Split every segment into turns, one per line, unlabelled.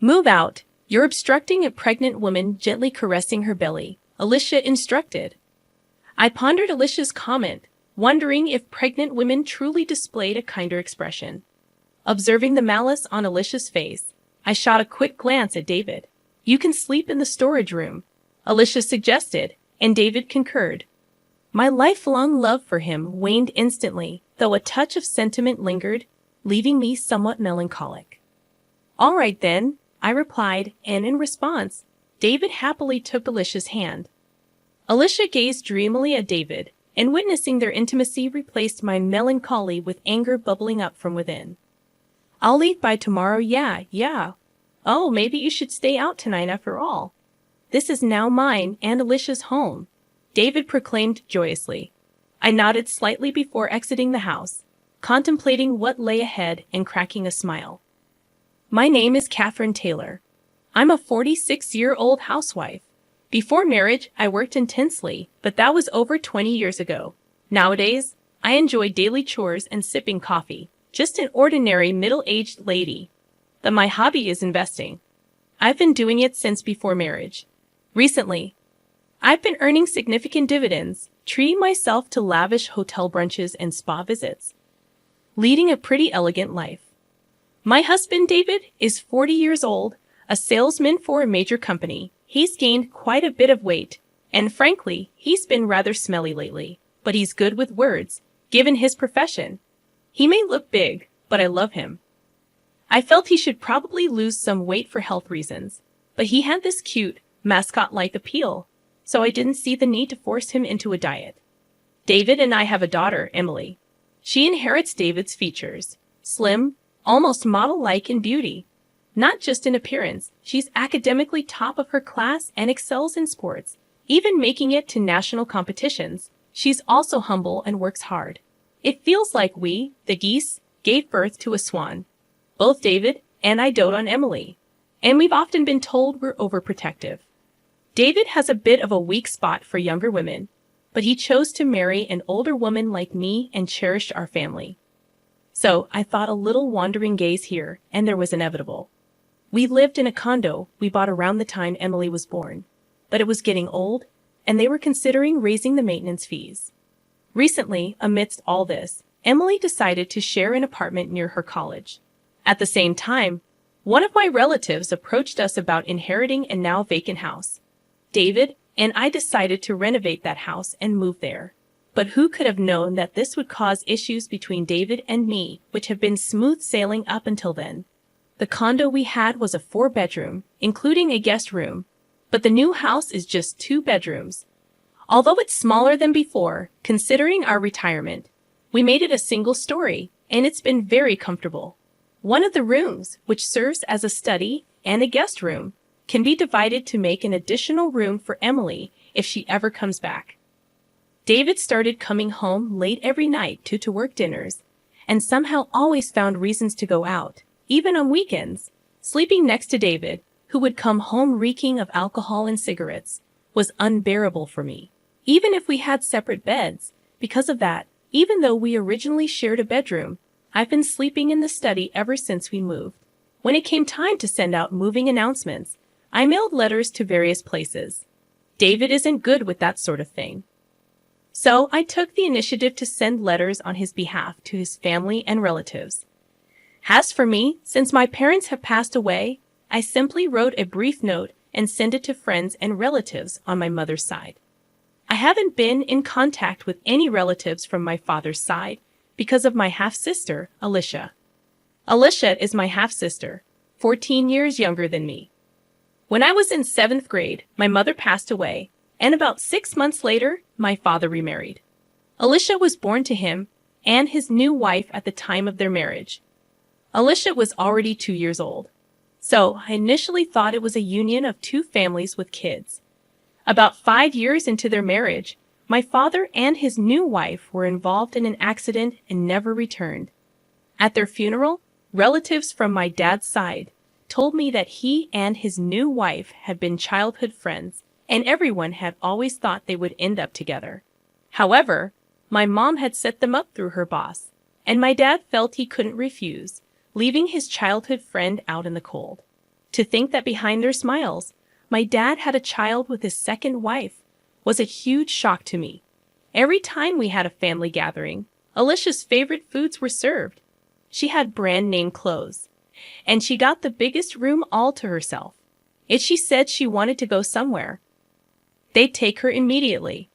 Move out. You're obstructing a pregnant woman gently caressing her belly, Alicia instructed. I pondered Alicia's comment, wondering if pregnant women truly displayed a kinder expression. Observing the malice on Alicia's face, I shot a quick glance at David. You can sleep in the storage room, Alicia suggested, and David concurred. My lifelong love for him waned instantly, though a touch of sentiment lingered, leaving me somewhat melancholic. All right then, I replied, and in response, David happily took Alicia's hand. Alicia gazed dreamily at David, and witnessing their intimacy replaced my melancholy with anger bubbling up from within. I'll leave by tomorrow, yeah. Oh, maybe you should stay out tonight after all. This is now mine and Alicia's home, David proclaimed joyously. I nodded slightly before exiting the house, contemplating what lay ahead and cracking a smile. My name is Catherine Taylor. I'm a 46-year-old housewife. Before marriage, I worked intensely, but that was over 20 years ago. Nowadays, I enjoy daily chores and sipping coffee. Just an ordinary middle-aged lady. But my hobby is investing. I've been doing it since before marriage. Recently, I've been earning significant dividends, treating myself to lavish hotel brunches and spa visits, leading a pretty elegant life. My husband, David, is 40 years old, a salesman for a major company. He's gained quite a bit of weight, and frankly, he's been rather smelly lately, but he's good with words, given his profession. He may look big, but I love him. I felt he should probably lose some weight for health reasons, but he had this cute, mascot-like appeal, so I didn't see the need to force him into a diet. David and I have a daughter, Emily. She inherits David's features. Slim, almost model-like in beauty. Not just in appearance, she's academically top of her class and excels in sports, even making it to national competitions. She's also humble and works hard. It feels like we, the geese, gave birth to a swan. Both David and I dote on Emily, and we've often been told we're overprotective. David has a bit of a weak spot for younger women, but he chose to marry an older woman like me and cherished our family. So I thought a little wandering gaze here, and there was inevitable. We lived in a condo we bought around the time Emily was born, but it was getting old, and they were considering raising the maintenance fees. Recently, amidst all this, Emily decided to share an apartment near her college. At the same time, one of my relatives approached us about inheriting a now vacant house. David and I decided to renovate that house and move there. But who could have known that this would cause issues between David and me, which have been smooth sailing up until then? The condo we had was a 4-bedroom, including a guest room, but the new house is just 2 bedrooms. Although it's smaller than before, considering our retirement, we made it a single story, and it's been very comfortable. One of the rooms, which serves as a study and a guest room, can be divided to make an additional room for Emily if she ever comes back. David started coming home late every night to work dinners, and somehow always found reasons to go out, even on weekends. Sleeping next to David, who would come home reeking of alcohol and cigarettes, was unbearable for me. Even if we had separate beds, because of that, even though we originally shared a bedroom, I've been sleeping in the study ever since we moved. When it came time to send out moving announcements, I mailed letters to various places. David isn't good with that sort of thing. So I took the initiative to send letters on his behalf to his family and relatives. As for me, since my parents have passed away, I simply wrote a brief note and sent it to friends and relatives on my mother's side. I haven't been in contact with any relatives from my father's side because of my half-sister, Alicia. Alicia is my half-sister, 14 years younger than me. When I was in 7th grade, my mother passed away, and about 6 months later, my father remarried. Alicia was born to him and his new wife at the time of their marriage. Alicia was already 2 years old, so I initially thought it was a union of 2 families with kids. About 5 years into their marriage, my father and his new wife were involved in an accident and never returned. At their funeral, relatives from my dad's side told me that he and his new wife had been childhood friends, and everyone had always thought they would end up together. However, my mom had set them up through her boss, and my dad felt he couldn't refuse, leaving his childhood friend out in the cold. To think that behind their smiles, my dad had a child with his second wife was a huge shock to me. Every time we had a family gathering, Alicia's favorite foods were served. She had brand name clothes, and she got the biggest room all to herself. If she said she wanted to go somewhere, they'd take her immediately.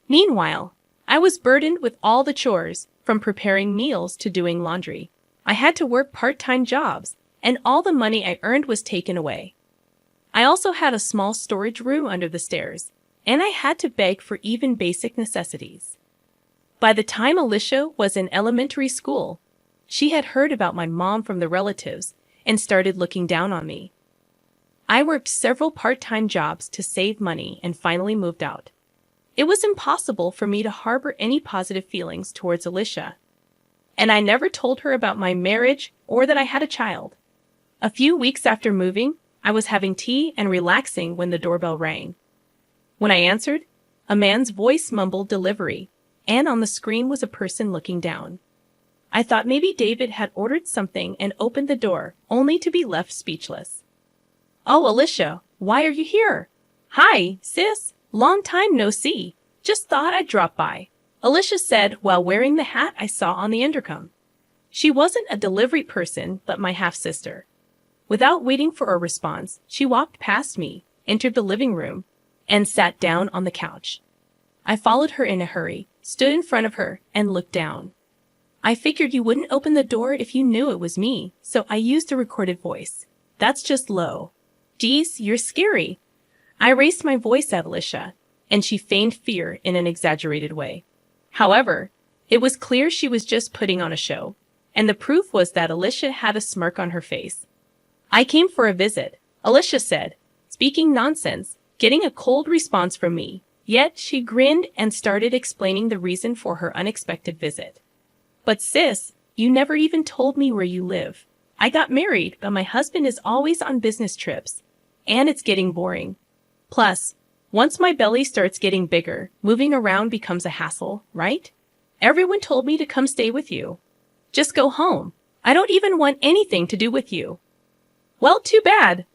Meanwhile, I was burdened with all the chores, from preparing meals to doing laundry. I had to work part-time jobs, and all the money I earned was taken away. I also had a small storage room under the stairs, and I had to beg for even basic necessities. By the time Alicia was in elementary school, she had heard about my mom from the relatives and started looking down on me. I worked several part-time jobs to save money and finally moved out. It was impossible for me to harbor any positive feelings towards Alicia, and I never told her about my marriage or that I had a child. A few weeks after moving, I was having tea and relaxing when the doorbell rang. When I answered, a man's voice mumbled delivery, and on the screen was a person looking down. I thought maybe David had ordered something and opened the door, only to be left speechless. "Oh, Alicia, why are you here?" "Hi, sis. Long time no see. Just thought I'd drop by," Alicia said while wearing the hat I saw on the intercom. She wasn't a delivery person, but my half-sister. Without waiting for a response, she walked past me, entered the living room, and sat down on the couch. I followed her in a hurry, stood in front of her, and looked down. "I figured you wouldn't open the door if you knew it was me, so I used a recorded voice. That's just low." "Geez, you're scary." I raised my voice at Alicia, and she feigned fear in an exaggerated way. However, it was clear she was just putting on a show, and the proof was that Alicia had a smirk on her face. "I came for a visit," Alicia said, speaking nonsense, getting a cold response from me. Yet she grinned and started explaining the reason for her unexpected visit. "But sis, you never even told me where you live. I got married, but my husband is always on business trips, and it's getting boring. Plus, once my belly starts getting bigger, moving around becomes a hassle, right? Everyone told me to come stay with you. Just go home. I don't even want anything to do with you." "Well, too bad.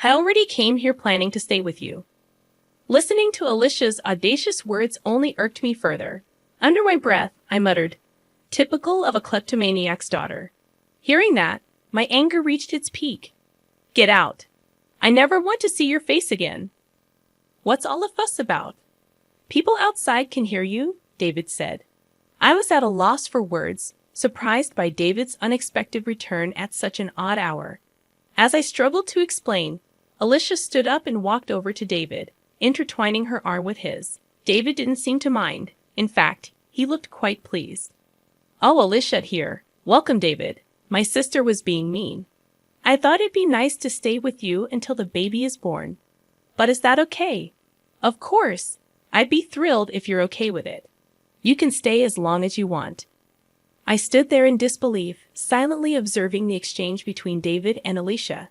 I already came here planning to stay with you." Listening to Alicia's audacious words only irked me further. Under my breath, I muttered, "Typical of a kleptomaniac's daughter." Hearing that, my anger reached its peak. "Get out. I never want to see your face again." "What's all the fuss about?" "People outside can hear you," David said. I was at a loss for words, surprised by David's unexpected return at such an odd hour. As I struggled to explain, Alicia stood up and walked over to David, intertwining her arm with his. David didn't seem to mind. In fact, he looked quite pleased. "Oh, Alicia here. Welcome, David. My sister was being mean. I thought it'd be nice to stay with you until the baby is born. But is that okay?" "Of course. I'd be thrilled if you're okay with it. You can stay as long as you want." I stood there in disbelief, silently observing the exchange between David and Alicia.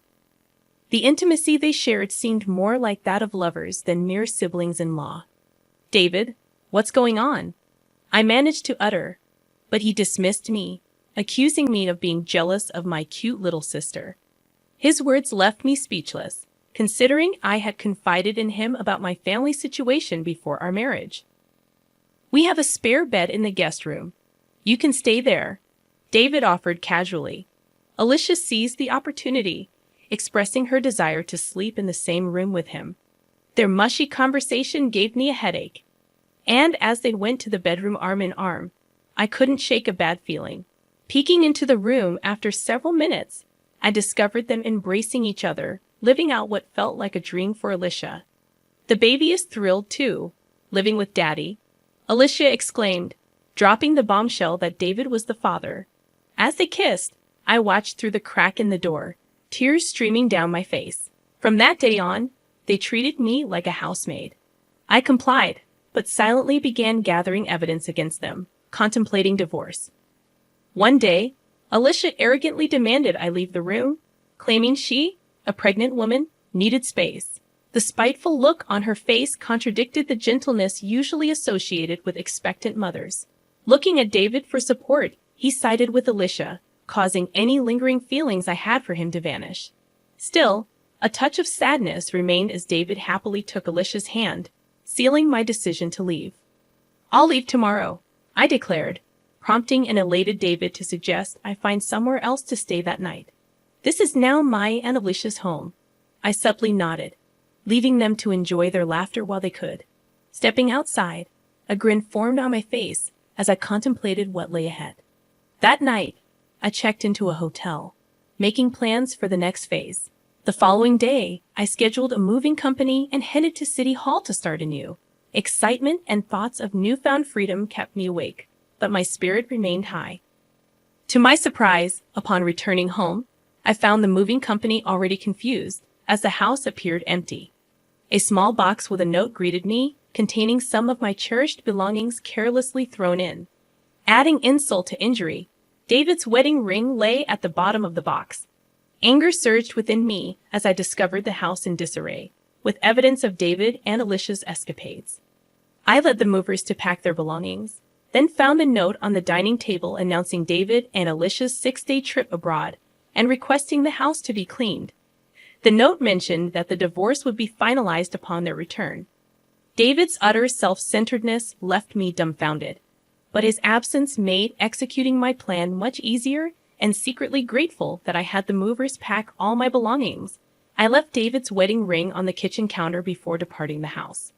The intimacy they shared seemed more like that of lovers than mere siblings-in-law. "David, what's going on?" I managed to utter, but he dismissed me, accusing me of being jealous of my cute little sister. His words left me speechless, considering I had confided in him about my family situation before our marriage. "We have a spare bed in the guest room. You can stay there," David offered casually. Alicia seized the opportunity, expressing her desire to sleep in the same room with him. Their mushy conversation gave me a headache, and as they went to the bedroom arm in arm, I couldn't shake a bad feeling. Peeking into the room after several minutes, I discovered them embracing each other, living out what felt like a dream for Alicia. "The baby is thrilled too, living with Daddy," Alicia exclaimed, dropping the bombshell that David was the father. As they kissed, I watched through the crack in the door, tears streaming down my face. From that day on, they treated me like a housemaid. I complied, but silently began gathering evidence against them, contemplating divorce. One day, Alicia arrogantly demanded I leave the room, claiming she, a pregnant woman, needed space. The spiteful look on her face contradicted the gentleness usually associated with expectant mothers. Looking at David for support, he sided with Alicia, causing any lingering feelings I had for him to vanish. Still, A touch of sadness remained as David happily took Alicia's hand, sealing my decision to leave. "I'll leave tomorrow," I declared, prompting an elated David to suggest I find somewhere else to stay that night. "This is now my and Alicia's home." I subtly nodded, leaving them to enjoy their laughter while they could. Stepping outside, a grin formed on my face as I contemplated what lay ahead. That night, I checked into a hotel, making plans for the next phase. The following day, I scheduled a moving company and headed to City Hall to start anew. Excitement and thoughts of newfound freedom kept me awake, but my spirit remained high. To my surprise, upon returning home, I found the moving company already confused, as the house appeared empty. A small box with a note greeted me, containing some of my cherished belongings carelessly thrown in. Adding insult to injury, David's wedding ring lay at the bottom of the box. Anger surged within me as I discovered the house in disarray, with evidence of David and Alicia's escapades. I led the movers to pack their belongings, then found a note on the dining table announcing David and Alicia's 6-day trip abroad and requesting the house to be cleaned. The note mentioned that the divorce would be finalized upon their return. David's utter self-centeredness left me dumbfounded, but his absence made executing my plan much easier and secretly grateful that I had the movers pack all my belongings. I left David's wedding ring on the kitchen counter before departing the house.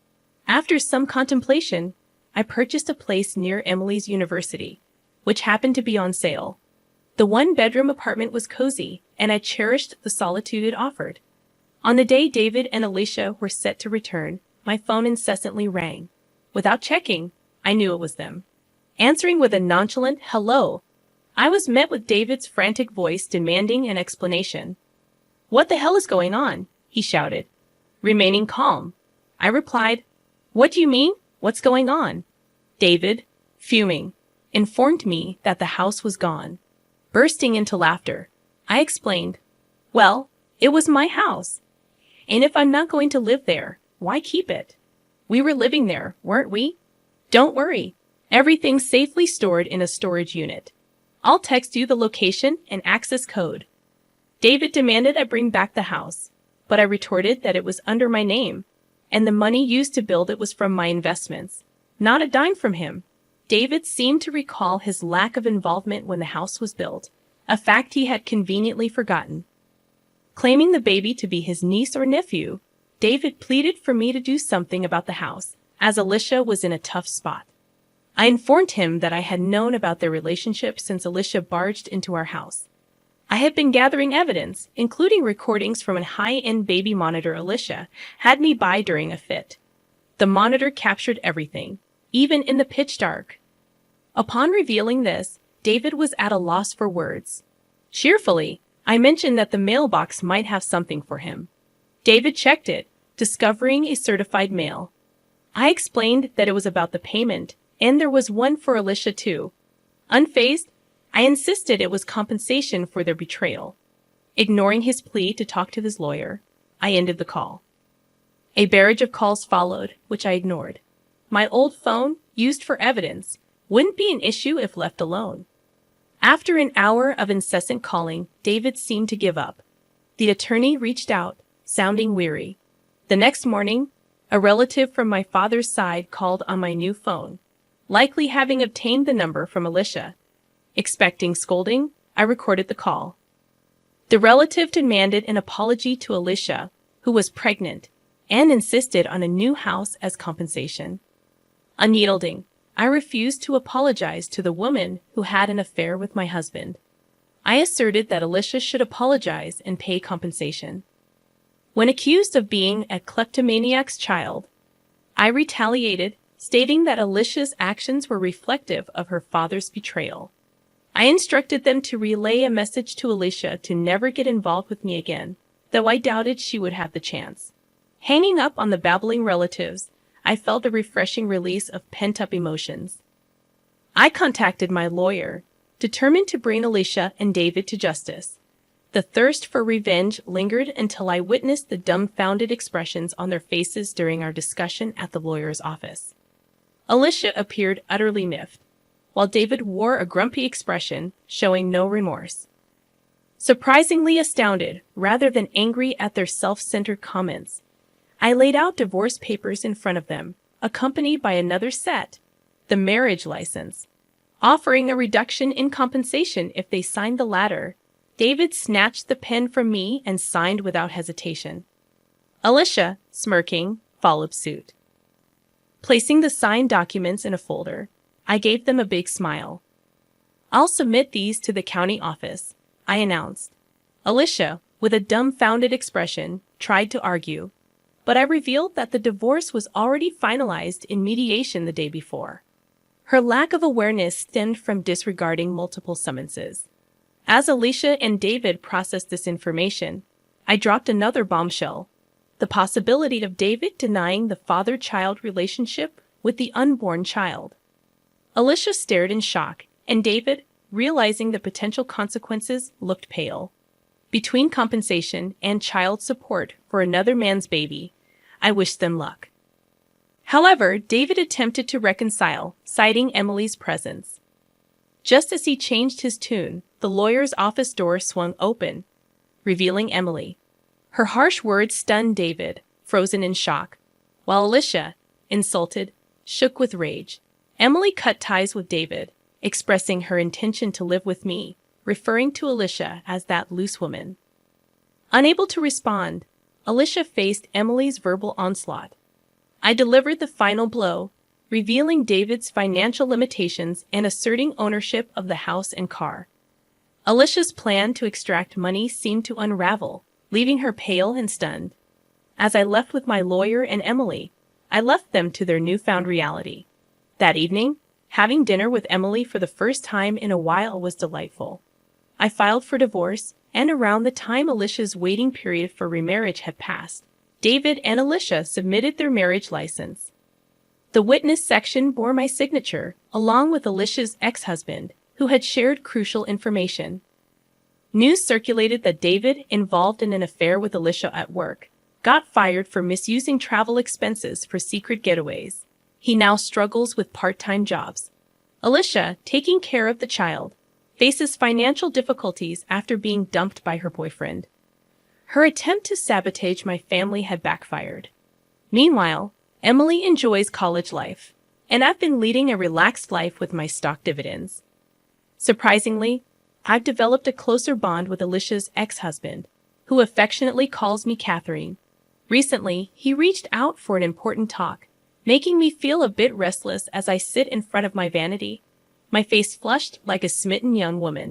After some contemplation, I purchased a place near Emily's university, which happened to be on sale. The one-bedroom apartment was cozy, and I cherished the solitude it offered. On the day David and Alicia were set to return, my phone incessantly rang. Without checking, I knew it was them. Answering with a nonchalant hello, I was met with David's frantic voice demanding an explanation. "What the hell is going on?" he shouted. Remaining calm, I replied, "What do you mean? What's going on?" David, fuming, informed me that the house was gone. Bursting into laughter, I explained, "Well, it was my house. And if I'm not going to live there, why keep it? We were living there, weren't we? Don't worry. Everything's safely stored in a storage unit. I'll text you the location and access code." David demanded I bring back the house, but I retorted that it was under my name, and the money used to build it was from my investments, not a dime from him. David seemed to recall his lack of involvement when the house was built, a fact he had conveniently forgotten. Claiming the baby to be his niece or nephew, David pleaded for me to do something about the house, as Alicia was in a tough spot. I informed him that I had known about their relationship since Alicia barged into our house. I had been gathering evidence, including recordings from a high-end baby monitor Alicia had me buy during a fit. The monitor captured everything, even in the pitch dark. Upon revealing this, David was at a loss for words. Cheerfully, I mentioned that the mailbox might have something for him. David checked it, discovering a certified mail. I explained that it was about the payment, and there was one for Alicia too. Unfazed, I insisted it was compensation for their betrayal. Ignoring his plea to talk to his lawyer, I ended the call. A barrage of calls followed, which I ignored. My old phone, used for evidence, wouldn't be an issue if left alone. After an hour of incessant calling, David seemed to give up. The attorney reached out, sounding weary. The next morning, a relative from my father's side called on my new phone, likely having obtained the number from Alicia. Expecting scolding, I recorded the call. The relative demanded an apology to Alicia, who was pregnant, and insisted on a new house as compensation. Unyielding, I refused to apologize to the woman who had an affair with my husband. I asserted that Alicia should apologize and pay compensation. When accused of being a kleptomaniac's child, I retaliated, stating that Alicia's actions were reflective of her father's betrayal. I instructed them to relay a message to Alicia to never get involved with me again, though I doubted she would have the chance. Hanging up on the babbling relatives, I felt a refreshing release of pent-up emotions. I contacted my lawyer, determined to bring Alicia and David to justice. The thirst for revenge lingered until I witnessed the dumbfounded expressions on their faces during our discussion at the lawyer's office. Alicia appeared utterly miffed, while David wore a grumpy expression, showing no remorse. Surprisingly astounded, rather than angry at their self-centered comments, I laid out divorce papers in front of them, accompanied by another set, the marriage license, offering a reduction in compensation if they signed the latter. David snatched the pen from me and signed without hesitation. Alicia, smirking, followed suit. Placing the signed documents in a folder, I gave them a big smile. "I'll submit these to the county office," I announced. Alicia, with a dumbfounded expression, tried to argue, but I revealed that the divorce was already finalized in mediation the day before. Her lack of awareness stemmed from disregarding multiple summonses. As Alicia and David processed this information, I dropped another bombshell: the possibility of David denying the father-child relationship with the unborn child. Alicia stared in shock, and David, realizing the potential consequences, looked pale. Between compensation and child support for another man's baby, I wished them luck. However, David attempted to reconcile, citing Emily's presence. Just as he changed his tune, the lawyer's office door swung open, revealing Emily. Her harsh words stunned David, frozen in shock, while Alicia, insulted, shook with rage. Emily cut ties with David, expressing her intention to live with me, referring to Alicia as that loose woman. Unable to respond, Alicia faced Emily's verbal onslaught. I delivered the final blow, revealing David's financial limitations and asserting ownership of the house and car. Alicia's plan to extract money seemed to unravel, leaving her pale and stunned. As I left with my lawyer and Emily, I left them to their newfound reality. That evening, having dinner with Emily for the first time in a while was delightful. I filed for divorce, and around the time Alicia's waiting period for remarriage had passed, David and Alicia submitted their marriage license. The witness section bore my signature, along with Alicia's ex-husband, who had shared crucial information. News circulated that David, involved in an affair with Alicia at work, got fired for misusing travel expenses for secret getaways. He now struggles with part-time jobs. Alicia, taking care of the child, faces financial difficulties after being dumped by her boyfriend. Her attempt to sabotage my family had backfired. Meanwhile, Emily enjoys college life, and I've been leading a relaxed life with my stock dividends. Surprisingly, I've developed a closer bond with Alicia's ex-husband, who affectionately calls me Catherine. Recently, he reached out for an important talk, making me feel a bit restless as I sit in front of my vanity, my face flushed like a smitten young woman.